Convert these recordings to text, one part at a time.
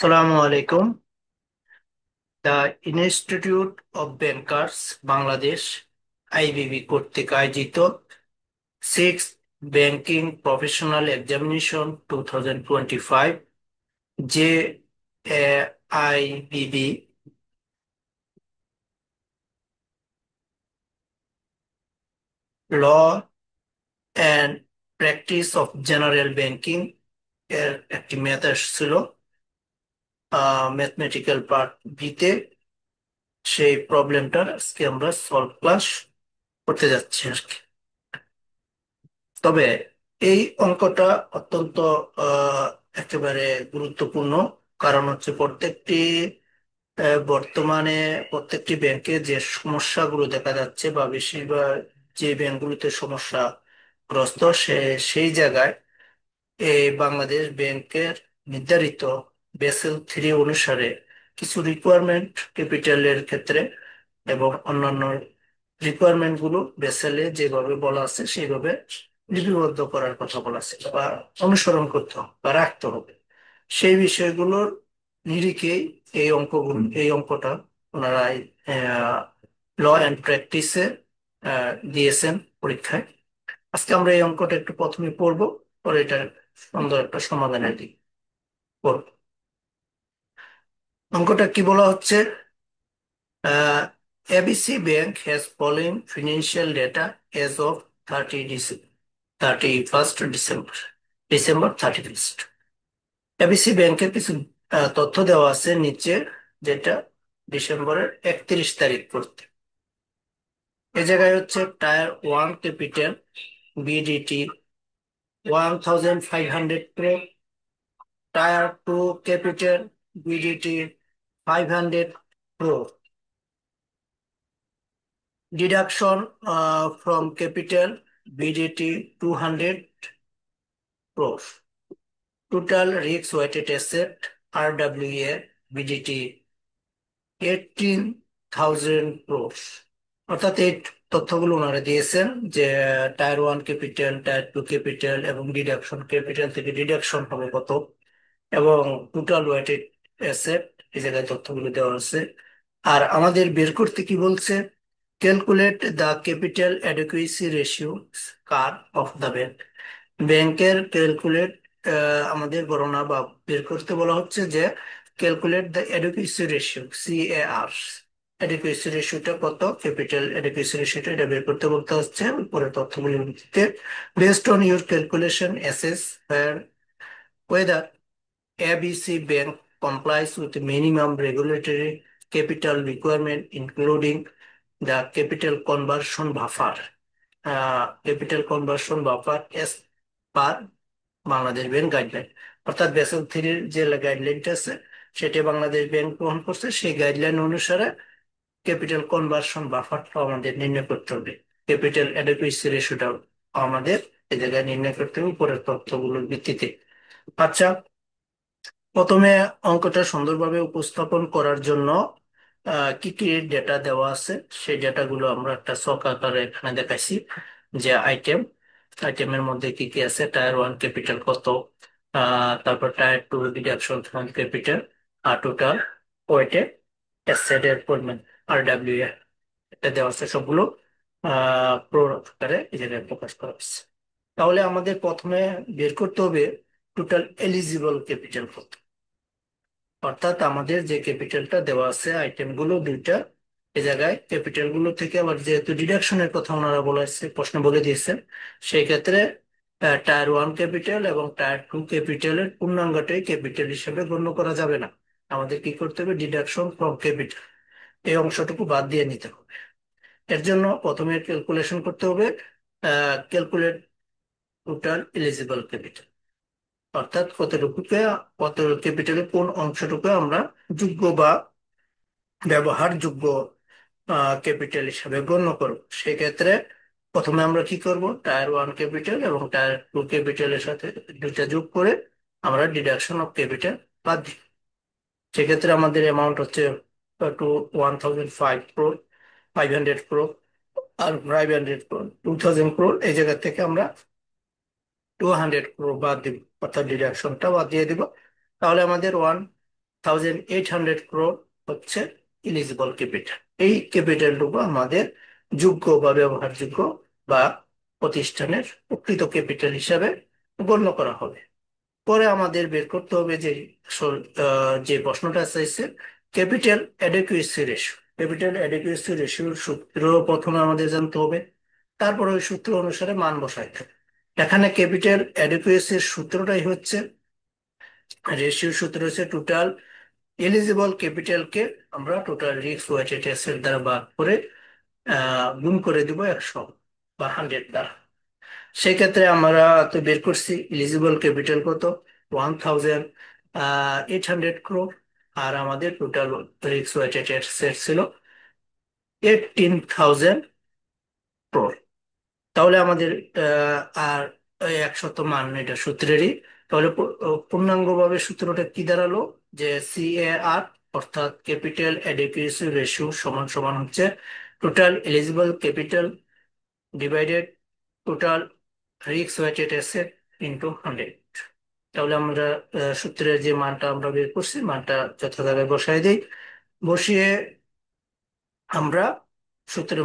আসসালামু আলাইকুম। The institute of bankers Bangladesh IBB কর্তৃক আয়োজিত সিক্স ব্যাংকিং প্রফেশনাল এক্সামিনেশন 2025 যে IBB law and practice of general banking এর একটি ম্যাথ আসছিল ম্যাথমেটিক্যাল পার্ট বিতে। সেই প্রবলেমটার আজকে আমরা সলভ ক্লাস করতে যাচ্ছি আর কি। তবে এই অঙ্কটা অত্যন্ত আহ, একেবারে গুরুত্বপূর্ণ। কারণ হচ্ছে বর্তমানে প্রত্যেকটি ব্যাংকে যে সমস্যাগুলো দেখা যাচ্ছে বা বেশিরভাগ যে ব্যাংকগুলোতে সমস্যাগ্রস্ত সেই জায়গায় এই বাংলাদেশ ব্যাংকের নির্ধারিত বেসেল 3 অনুসারে কিছু রিকোয়ারমেন্ট ক্যাপিটালের ক্ষেত্রে এবং অন্যান্য রিকোয়ারমেন্ট গুলো বেসেলে যেভাবে বলা আছে সেইভাবে লিপিবদ্ধ করার কথা বলা আছে বা অনুসরণ করতে হবে বা রাখতে হবে। সেই বিষয়গুলোর নিরিখেই এই অঙ্কটা ওনারা ল অ্যান্ড প্র্যাকটিসে দিয়েছেন পরীক্ষায়। আজকে আমরা এই অঙ্কটা একটু প্রথমে পড়বো, পরে এটার সুন্দর একটা সমাধানের দিক পড়বো। অঙ্কটা কি বলা হচ্ছে? ABC Bank has following financial data as of 31st December 31st. ABC ব্যাংকের কিছু তথ্য দেওয়া আছে নিচে, যেটা ডিসেম্বরের 31 তারিখ করতে। এ জায়গায় হচ্ছে tyre 1 capital BDT 1500 crore, tyre 2 capital BDT 500 crore, deduction from capital BDT 200 crore, total risk weighted asset RWA BDT 18,000 crore। অর্থাৎ এই তথ্যগুলো ওনারা দিয়েছেন যে টায়ার 1 ক্যাপিটাল, টায়ার 2 ক্যাপিটাল এবং ডিডাকশন ক্যাপিটাল থেকে ডিডাকশন হবে কত, এবং টোটাল ওয়েটেড অ্যাসেট এই জায়গায় তথ্যগুলো দেওয়া আছে। আর আমাদের বের করতে কি বলছে? Calculate the capital adequacy ratio CAR of the bank. ব্যাংকের আমাদের গণনা বা বের করতে বলা হচ্ছে যে calculate the adequacy ratio CAR। Adequacy রেশিওটা কত, ক্যাপিটাল অ্যাডেকুয়েসি রেশিওটা এটা বের করতে বলতে হচ্ছে উপরে তথ্যগুলির ভিত্তিতে। Based on your calculation assess whether ABC Bank complies with minimum regulatory capital requirement, including the capital conversion buffer. Capital conversion buffer as per Bangladesh bank guideline. অর্থাৎ বেসেল 3 যে গাইডলাইনটা আছে সেটা বাংলাদেশ ব্যাংক গ্রহণ করছে, সেই গাইডলাইন অনুসারে ক্যাপিটাল কনভার্সন বাফারটা আমাদের নির্ণয় করতে হবে। ক্যাপিটাল অ্যাডেকুয়েসি রেশিওটাও আমাদের এই জায়গায় নির্ণয় করতে হবে উপরের তথ্যগুলোর ভিত্তিতে। আচ্ছা, প্রথমে অঙ্কটা সুন্দরভাবে উপস্থাপন করার জন্য কি কি ডেটা দেওয়া আছে সেই ডেটাগুলো আমরা একটা ছক আকারে এখানে দেখাইছি। যে আইটেমের মধ্যে কি কি আছে, টায়ার 1 ক্যাপিটাল কত, তারপর টায়ার 2 ডিডাকশন ফ্রম ক্যাপিটাল, আর টোটাল ওয়েটেড অ্যাসেট এর পরিমাণ RWA এটা দেওয়া আছে সবগুলো প্রো আকারে এই জায়গায় প্রকাশ করা হচ্ছে। তাহলে আমাদের প্রথমে বের করতে হবে টোটাল এলিজিবল ক্যাপিটাল কত। অর্থাৎ আমাদের যে ক্যাপিটালটা দেওয়া আছে আইটেম গুলো দুইটা, এই জায়গায় ক্যাপিটাল গুলো থেকে আবার যেহেতু ডিডাকশনের কথা ওনারা বলেছে, প্রশ্ন বলে দিয়েছেন, সেই ক্ষেত্রে টায়ার 1 ক্যাপিটাল এবং টায়ার 2 ক্যাপিটালের পূর্ণাঙ্গটাই ক্যাপিটাল হিসেবে গণ্য করা যাবে না। আমাদের কি করতে হবে? ডিডাকশন ফ্রম ক্যাপিটাল এই অংশটুকু বাদ দিয়ে নিতে হবে। এর জন্য প্রথমে ক্যালকুলেশন করতে হবে, ক্যালকুলেট টোটাল এলিজিবল ক্যাপিটাল, অর্থাৎ কত ক্যাপিটালের কোন অংশটুকু আমরা যোগ্য বা ব্যবহারযোগ্য ক্যাপিটাল হিসাবে গণ্য করব। সেক্ষেত্রে প্রথমে আমরা কি করব? টায়ার 1 ক্যাপিটাল এবং টায়ার 2 ক্যাপিটালের সাথে দুইটা যোগ করে আমরা ডিডাকশন অফ ক্যাপিটাল বাদ দিই। সেক্ষেত্রে আমাদের অ্যামাউন্ট হচ্ছে 1,005 crore, 500 crore, আর 500 crore, 2,000 crore। এই জায়গা থেকে আমরা 200 crore বাদ দিব, অর্থাৎ ডিডাকশনটা বাদ দিয়ে দিব। তাহলে আমাদের 1800 crore হচ্ছে ইলিজিবল ক্যাপিটাল। এই ক্যাপিটালটুকু আমাদের যোগ্য বা ব্যবহারযোগ্য বা প্রতিষ্ঠানের প্রকৃত ক্যাপিটাল হিসাবে গণ্য করা হবে। পরে আমাদের বের করতে হবে যে যে প্রশ্নটা চাইছে, ক্যাপিটাল অ্যাডেকুয়েসি রেশিও। ক্যাপিটাল অ্যাডেকুয়েসি রেশিওর সূত্র প্রথমে আমাদের জানতে হবে, তারপরে ওই সূত্র অনুসারে মান বসাইতে হবে। এখানে ক্যাপিটাল অ্যাডেকুয়েসির সূত্রটাই হচ্ছে, রেশিওর সূত্র হচ্ছে টোটাল এলিজিবল ক্যাপিটালকে আমরা টোটাল রিস্ক ওয়েটেড অ্যাসেট দ্বারা ভাগ করে গুণ করে দিব 100 বা 100 দ্বারা। সেক্ষেত্রে আমরা তো বের করছি এলিজিবল ক্যাপিটাল কত, 1800 crore, আর আমাদের টোটাল রিস্ক ওয়েটেড অ্যাসেট ছিল 18,000 crore। তাহলে আমাদের আর 100 মান এটা সূত্রেরই। তাহলে পূর্ণাঙ্গভাবে সূত্রটা কি দাঁড়ালো, যে CAR অর্থাৎ ক্যাপিটাল অ্যাডিকুয়েসি রেশিও সমান সমান হচ্ছে total eligible capital divided total risk weighted asset into 100। তাহলে আমরা সূত্রের যে মানটা আমরা বের করছি মানটা যথা জায়গায় বসাই দিই, বসিয়ে আমরা সূত্রের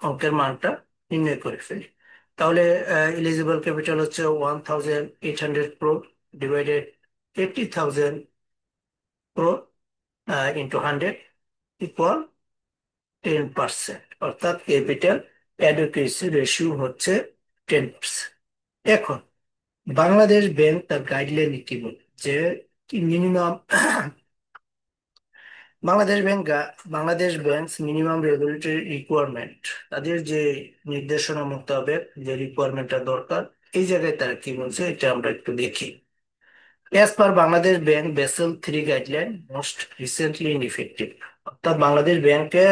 অঙ্কের মানটা নির্ণয় করে ফেলি। তাহলে এলিজিবল ক্যাপিটাল হচ্ছে 1800 crore divided 80,000 crore into 100 equal 10%, অর্থাৎ ক্যাপিটাল অ্যাডুকেসি রেশিও হচ্ছে 10%। এখন বাংলাদেশ ব্যাংক তার গাইডলাইন কি বলে, যে minimum Bangladesh banks minimum regulatory requirement, তাদের যে নির্দেশনা মোতাবেক যে রিকোয়ারমেন্টটা দরকার, এই জায়গায় তারা কি বলছে এটা আমরা একটু দেখি। As per Bangladesh bank Bessel 3 guideline most recently in effective, অর্থাৎ বাংলাদেশ ব্যাংকে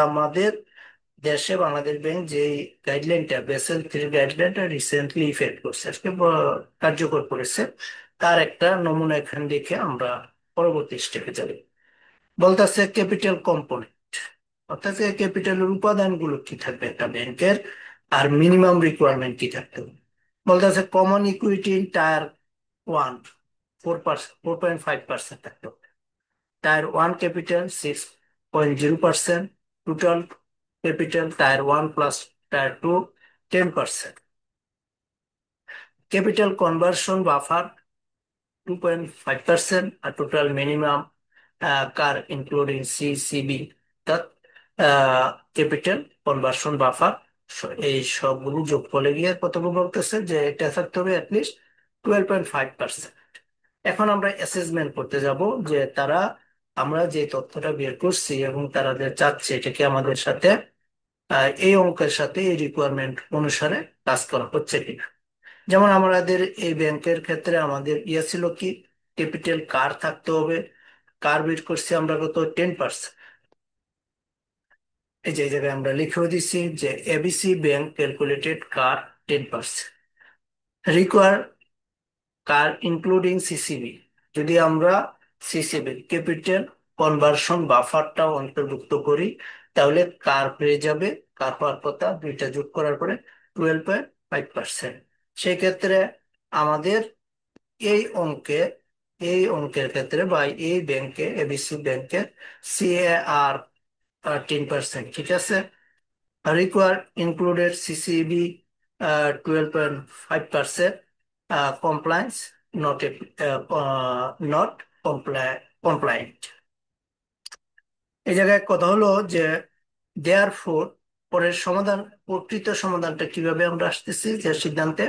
আমাদের দেশে বাংলাদেশ ব্যাংক যে গাইডলাইনটা বেসেল 3 গাইডলাইনটা রিসেন্টলি ইফেক্ট করছে, আজকে কার্যকর করেছে, তার একটা নমুনা এখানে দেখে আমরা পরবর্তী স্টেপে যাবো। বলতেছে ক্যাপিটাল কম্পোনেন্ট, অর্থাৎ ক্যাপিটালের উপাদানগুলো কি থাকবে একটা ব্যাংকের, আর মিনিমাম রিকোয়ারমেন্ট কি থাকতে হবে। বলতেছে কমন ইকুইটি ইন টায়ার 1 4%, 4.5% থাকতে হবে। Tyre 1 capital 6.0%, total capital tyre 1 plus tyre 2 10%, capital conversion buffer 2.5%, আর টোটাল মিনিমাম কার ইনক্লুডিং CCB, অর্থাৎ ক্যাপিটাল কনভার্সন বাফার, এই সবগুলো যোগ করে গিয়ে কতগুলো বলতেছে যে এটা থাকতে হবে অ্যাটলিস্ট 12.5%। এখন আমরা অ্যাসেসমেন্ট করতে যাব যে তারা, আমরা যে তথ্যটা বের করছি এবং তারা যে চাচ্ছে এটা কি আমাদের সাথে এই অঙ্কের সাথে এই রিকোয়ারমেন্ট অনুসারে কাজ করা হচ্ছে কিনা। যেমন আমাদের এই ব্যাংকের ক্ষেত্রে আমাদের ছিল কি, ক্যাপিটাল কার থাকতে হবে, কার বের করছি আমরা কত 10%। এই যে এই জায়গায় আমরা লিখেও দিচ্ছি যে ABC ব্যাংক ক্যালকুলেটেড কার 10%, রিকোয়ার কার ইনক্লুডিং CCB, যদি আমরা CCB ক্যাপিটাল কনভার্সন বাফারটাও অন্তর্ভুক্ত করি তাহলে কার পেয়ে যাবে, কার পাওয়ার কথা দুইটা যোগ করার পরে 12.5%। সেই ক্ষেত্রে আমাদের এই অঙ্কে এই অঙ্কের ক্ষেত্রে বা এই ব্যাংকে ABC ব্যাংকে CAR 10%, ঠিক আছে। Require included CCB 12.5%, compliance not not compliant. এই জায়গায় কথা হলো যে দেয়ার ফোর, পরের সমাধান, প্রকৃত সমাধানটা কিভাবে আমরা আসতেছি যে সিদ্ধান্তে,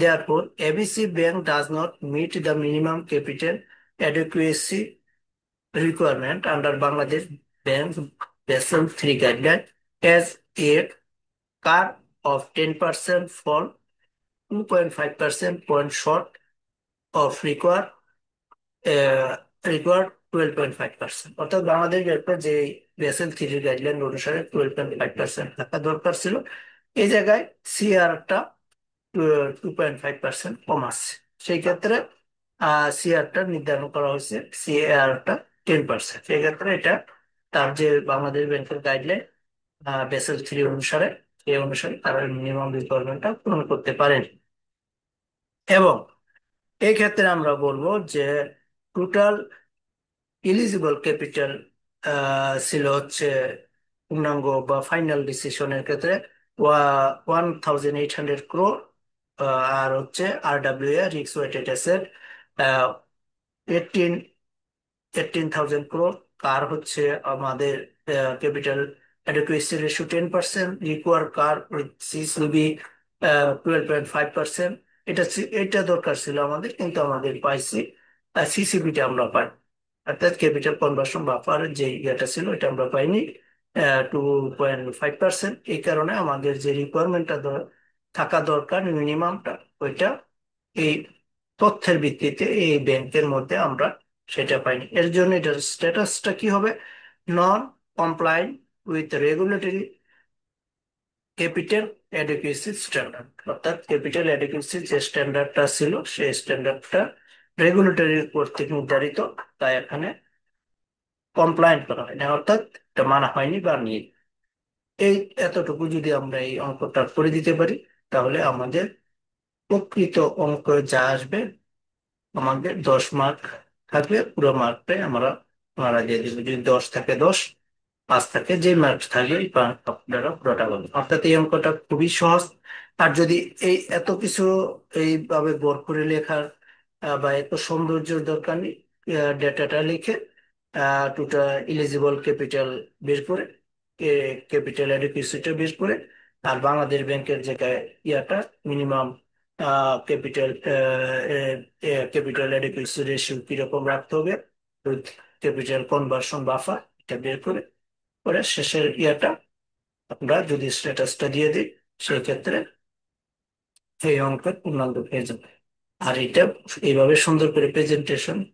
therefore ABC bank does not meet the minimum capital adequacy requirement under Bangladesh Bank Basel 3 guideline, as a CAR of 10% fall 2.5% point short of required 12.5%, অর্থাৎ বাংলাদেশ ব্যাংকের যে বেসেল 3 গাইডলাইন অনুসারে 12.5% থাকা দরকার ছিল, এই জায়গায় CR-টা 2.5% কম আসছে। সেই ক্ষেত্রে CR-টা নির্ধারণ করা হয়েছে CAR-টা 10%। সেই ক্ষেত্রে এটা তার যে বাংলাদেশ ব্যাংকের গাইডলাইন বেসেল 3 অনুসারে, এই অনুসারে তারা মিনিমাম রিকোয়ারমেন্টটা পূরণ করতে পারেন। এবং এই ক্ষেত্রে আমরা বলবো যে টোটাল ইলিজিবল ক্যাপিটাল ছিল হচ্ছে পূর্ণাঙ্গ বা ফাইনাল ডিসিশনের ক্ষেত্রে 1,800 crore। আর হচ্ছে RWA risk weighted asset 18 18,000 crore। কার হচ্ছে আমাদের capital adequacy ratio 10%, require car cis will be 12.5%। এটা দরকার ছিল আমাদের, কিন্তু আমাদের পাইছি সিসিবিটা আমরা পাই, অর্থাৎ ক্যাপিটাল কনভার্সন বাফার যে ইয়েটা ছিল এটা আমরা পাইনি 2.5%। এই কারণে আমাদের যে রিকোয়ারমেন্টটা থাকা দরকার মিনিমামটা, ওইটা এই তথ্যের ভিত্তিতে এই ব্যাংকের মধ্যে আমরা সেটা পাইনি। এর জন্য এটার স্ট্যাটাসটা কি হবে? Non compliant with regulatory capital adequacy standard. অর্থাৎ ক্যাপিটাল অ্যাডিকুয়েসি যে স্ট্যান্ডার্ডটা ছিল সেই স্ট্যান্ডার্ডটা রেগুলেটরি কর্তৃক নির্ধারিত, তাই এখানে কমপ্লায়েন্ট করা হয়নি, অর্থাৎ এটা মানা হয়নি বা নিয়ে। এই এতটুকু যদি আমরা এই অঙ্কটা করে দিতে পারি, তাহলে আমাদের প্রকৃত অঙ্ক যা আসবে আমাদের 10 মার্ক থাকবে, পুরো মার্কটাই আমরা মারা দিয়ে দেবো। যদি 10 থাকে 10, 5 থাকে, যে মার্ক থাকবে এই মার্ক আপনারা পুরোটা পাবেন। অর্থাৎ এই অঙ্কটা খুবই সহজ। আর যদি এই এত কিছু এইভাবে বর করে লেখার বা এত সৌন্দর্যের দরকার নেই, ডেটাটা লিখে টোটাল ইলিজিবল ক্যাপিটাল বের করে, ক্যাপিটাল অ্যাডিকুইসিটা বের করে, আর বাংলাদেশ ব্যাংকের জায়গায় ইয়াটা মিনিমাম ক্যাপিটাল ক্যাপিটাল অ্যাডিকুইসি রেশিও কিরকম রাখতে হবে, ক্যাপিটাল কনভার্সন বাফার, এটা বের করে পরে শেষের ইয়াটা আমরা যদি স্ট্যাটাসটা দিয়ে দিই, সেই ক্ষেত্রে এই অঙ্কের পূর্ণাঙ্গ পেয়ে যাবে। আর এটা এইভাবে সুন্দর করে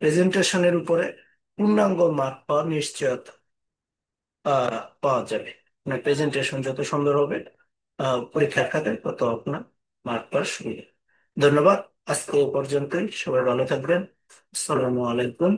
প্রেজেন্টেশনের উপরে পূর্ণাঙ্গ মার্ক পাওয়ার নিশ্চয়তা পাওয়া যাবে। মানে প্রেজেন্টেশন যত সুন্দর হবে পরীক্ষার খাতায় তত আপনার মার্ক পাওয়ার সুবিধা। ধন্যবাদ। আজকে এ পর্যন্তই। সবাই ভালো থাকবেন। আসসালামু আলাইকুম।